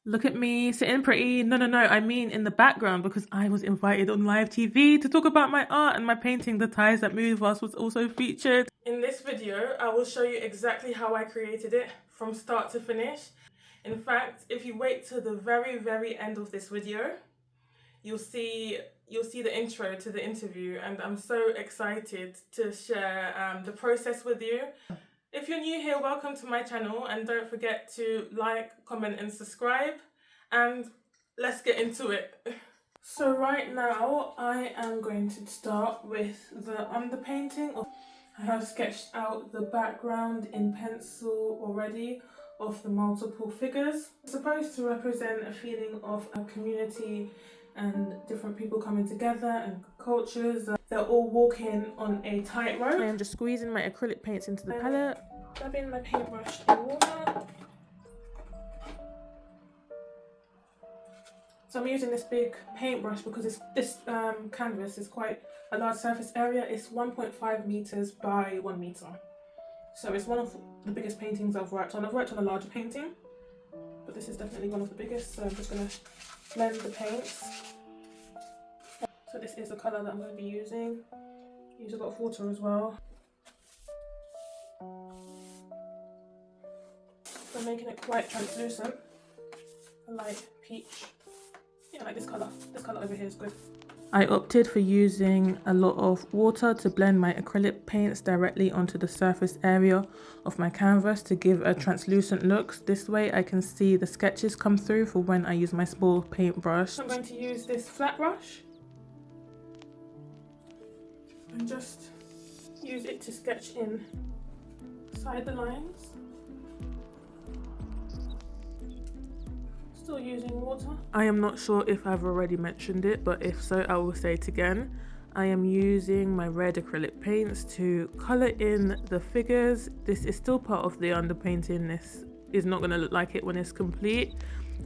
Look at me sitting pretty. No, I mean in the background, because I was invited on live TV to talk about my art, and my painting, The Ties That Move Us, was also featured. In this video, I will show you exactly how I created it from start to finish. In fact, if you wait to the very end of this video, you'll see the intro to the interview, and I'm so excited to share the process with you. If you're new here, welcome to my channel, and don't forget to like, comment and subscribe, and let's get into it. So right now I am going to start with the underpainting. I have sketched out the background in pencil already of the multiple figures. It's supposed to represent a feeling of a community and different people coming together and cultures. They're all walking on a tightrope. I am just squeezing my acrylic paints into the palette, dabbing my paintbrush in water. So I'm using this big paintbrush because this canvas is quite a large surface area. It's 1.5 meters by 1 meter. So it's one of the biggest paintings I've worked on. I've worked on a larger painting, but this is definitely one of the biggest. So I'm just going to blend the paints. So this is the colour that I'm going to be using. Use a lot of water as well. So I'm making it quite translucent, a light peach. Yeah, like this colour. This colour over here is good. I opted for using a lot of water to blend my acrylic paints directly onto the surface area of my canvas to give a translucent look. This way I can see the sketches come through for when I use my small paintbrush. So I'm going to use this flat brush and just use it to sketch in side the lines. Still using water. I am not sure if I've already mentioned it, but if so, I will say it again. I am using my red acrylic paints to colour in the figures. This is still part of the underpainting. This is not going to look like it when it's complete.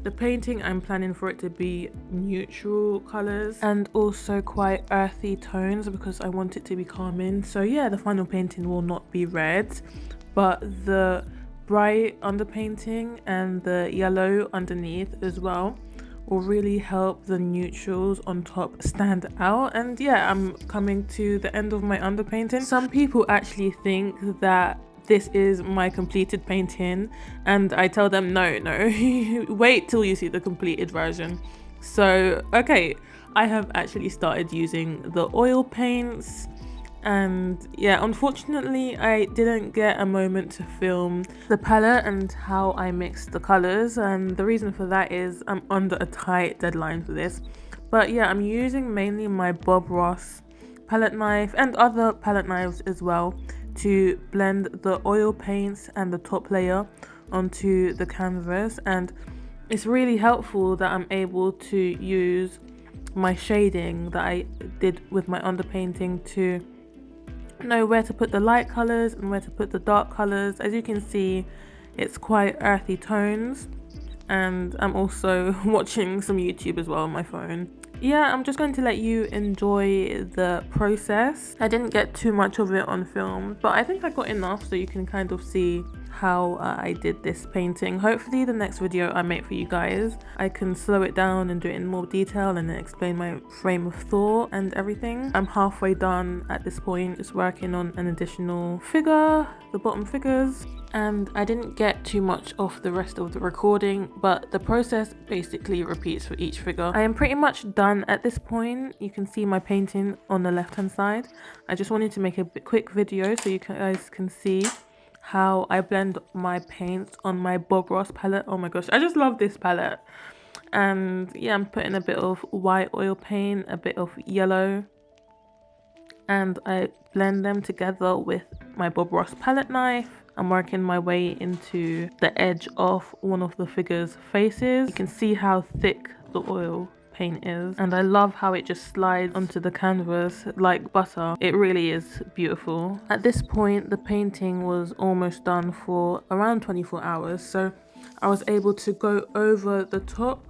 The painting, I'm planning for it to be neutral colours and also quite earthy tones because I want it to be calming. So yeah, the final painting will not be red, but the bright underpainting and the yellow underneath as well will really help the neutrals on top stand out. And yeah, I'm coming to the end of my underpainting. Some people actually think that this is my completed painting, and I tell them no, wait till you see the completed version. So okay, I have actually started using the oil paints. And yeah, unfortunately I didn't get a moment to film the palette and how I mixed the colours, and the reason for that is I'm under a tight deadline for this. But yeah, I'm using mainly my Bob Ross palette knife and other palette knives as well to blend the oil paints and the top layer onto the canvas, and it's really helpful that I'm able to use my shading that I did with my underpainting to know where to put the light colors and where to put the dark colors. As you can see, it's quite earthy tones, and I'm also watching some YouTube as well on my phone. Yeah, I'm just going to let you enjoy the process. I didn't get too much of it on film, but I think I got enough so you can kind of see how I did this painting. Hopefully the next video I make for you guys, I can slow it down and do it in more detail and then explain my frame of thought and everything. I'm halfway done at this point, just working on an additional figure, the bottom figures, and I didn't get too much of the rest of the recording, but the process basically repeats for each figure. I am pretty much done at this point. You can see my painting on the left hand side. I just wanted to make a quick video so you guys can see how I blend my paints on my Bob Ross palette. Oh my gosh, I just love this palette. And yeah, I'm putting a bit of white oil paint, a bit of yellow, and I blend them together with my Bob Ross palette knife. I'm working my way into the edge of one of the figures' faces. You can see how thick the oil paint is, and I love how it just slides onto the canvas like butter. It really is beautiful. At this point, the painting was almost done for around 24 hours, so I was able to go over the top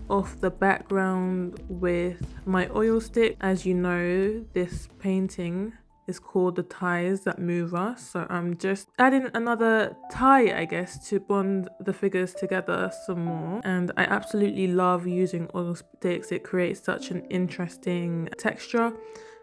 of the background with my oil stick. As you know, this painting is called The Ties That Move Us. So I'm just adding another tie, I guess, to bond the figures together some more. And I absolutely love using oil sticks. It creates such an interesting texture.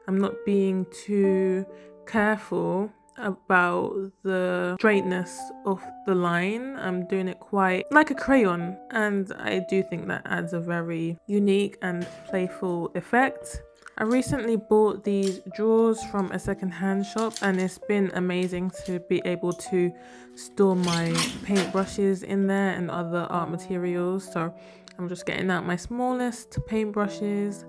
I'm not being too careful about the straightness of the line. I'm doing it quite like a crayon, and I do think that adds a very unique and playful effect. I recently bought these drawers from a second-hand shop, and it's been amazing to be able to store my paintbrushes in there and other art materials. So I'm just getting out my smallest paintbrushes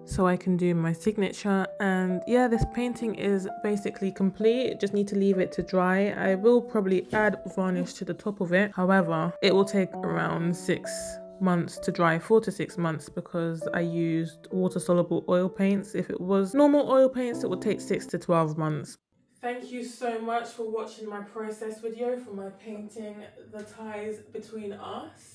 so I can do my signature. And yeah, this painting is basically complete. Just need to leave it to dry. I will probably add varnish to the top of it. However, it will take around 6 months to dry, 4 to 6 months, because I used water soluble oil paints. If it was normal oil paints, it would take 6 to 12 months. Thank you so much for watching my process video for my painting The Ties Between Us.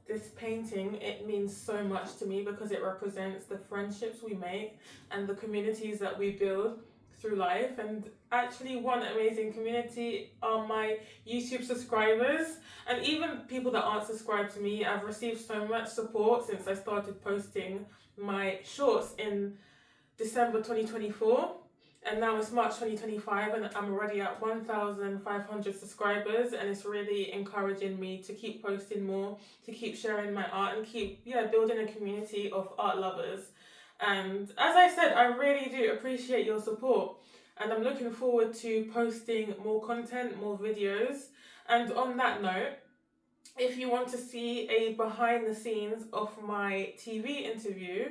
This painting, it means so much to me because it represents the friendships we make and the communities that we build through life. And actually, one amazing community are my YouTube subscribers, and even people that aren't subscribed to me. I've received so much support since I started posting my shorts in December 2024, and now it's March 2025, and I'm already at 1,500 subscribers, and it's really encouraging me to keep posting more, to keep sharing my art, and keep building a community of art lovers. And as I said, I really do appreciate your support, and I'm looking forward to posting more content, more videos. And on that note, if you want to see a behind the scenes of my TV interview,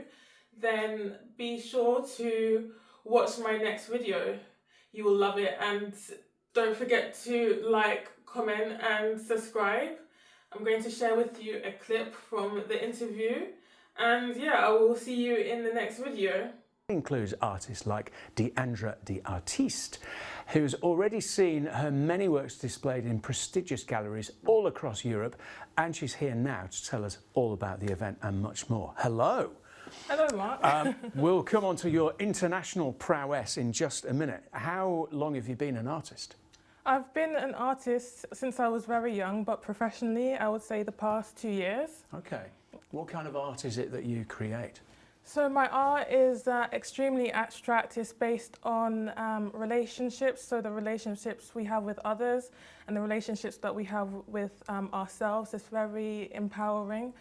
then be sure to watch my next video. You will love it, and don't forget to like, comment and subscribe. I'm going to share with you a clip from the interview, and yeah, I will see you in the next video. Includes artists like Deandra the Artiste, who's already seen her many works displayed in prestigious galleries all across Europe, and she's here now to tell us all about the event and much more. Hello. Hello, Mark. We'll come on to your international prowess in just a minute. How long have you been an artist? I've been an artist since I was very young, but professionally, I would say the past 2 years. Okay. What kind of art is it that you create? So my art is extremely abstract. It's based on relationships, so the relationships we have with others and the relationships that we have with ourselves. It's very empowering.